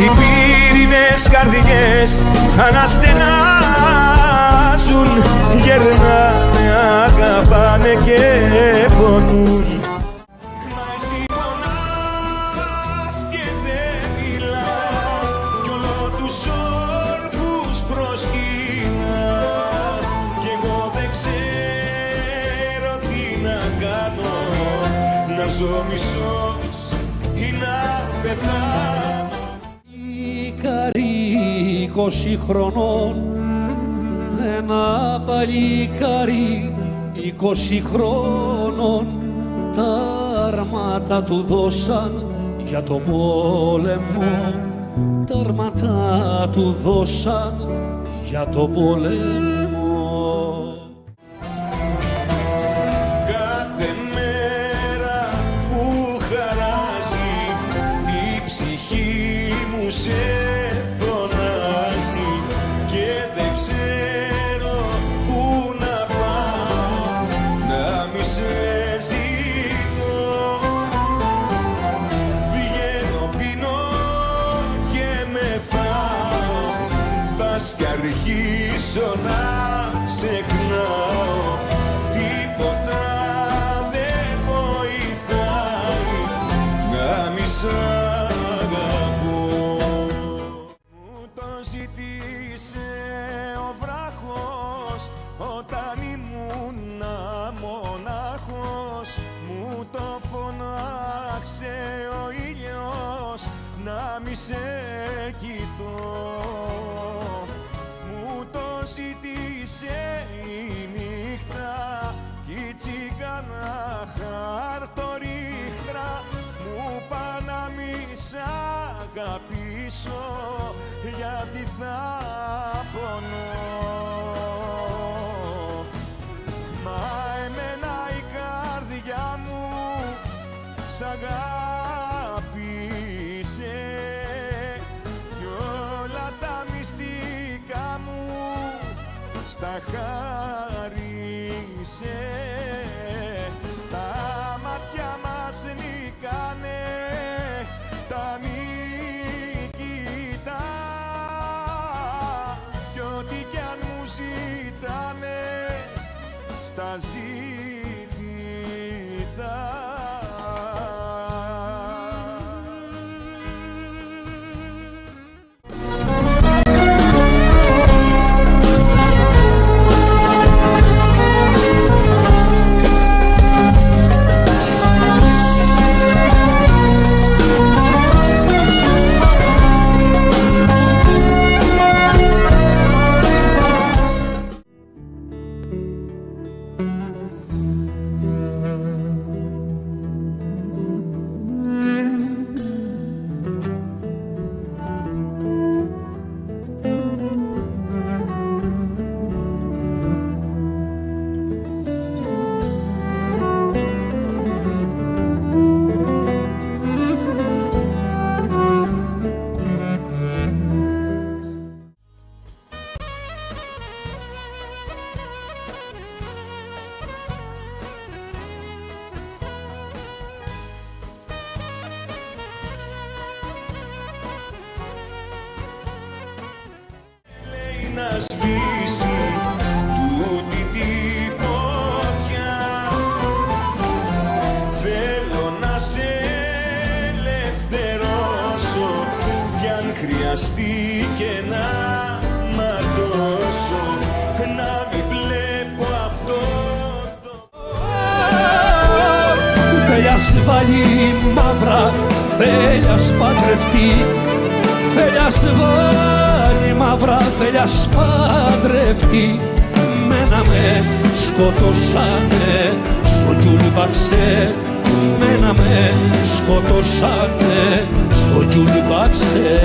Οι πύρινες καρδιές αναστενάζουν, γερνάνε, αγαπάνε και πονούν. Μα εσύ πονάς και δεν μιλάς κι όλο τους όρκους προσκυνάς κι εγώ δεν ξέρω τι να κάνω, να ζω μισός ή να πεθάνω. Παλικάρι 20 χρονών, ένα παλικάρι 20 χρόνων, τα αρμάτα του δώσαν για τον πόλεμο, τα αρμάτα του δώσαν για τον πόλεμο. Κάθε μέρα που χαράζει η ψυχή μου σε φωνάζει και δεν ξέρω πού να πάω να μη σε ζητώ. Βγαίνω, πίνω και μεθάω, μπας κι αρχίσω να ξεχνάω. Τίποτα δεν βοηθάει να μη σ' αγαπώ. Μου το ζήτησε ο βράχος όταν ήμουν μονάχος, μου το φωνάξε ο ήλιος να μη σε κοιτώ. Μου το ζήτησε η νύχτα κι η τσιγάνα χαρτορίχτρα, μου πά να μη σ' αγαπήσω γιατί θα πονώ. Μα εμένα η καρδιά μου σ' αγάπησε κι όλα τα μυστικά μου στα χάρισε. Τα μάτια μας νικάνε, τα νικητά κι ό,τι κι αν μου ζητάνε στα ζητητά. Να σβήσει τούτη τη φωτιά, θέλω να σε ελευθερώσω κι αν χρειαστεί και να ματώσω, να μην βλέπω αυτό το... Θέλει ας βάλει μαύρα, θέλει ας παντρευτεί, θέλει ας βάλει μαύρα, θέλει ας παντρευτεί. Μένα με σκοτώσανε στο Γιουλμπαξέ, μένα με σκοτώσανε στο Γιουλμπαξέ.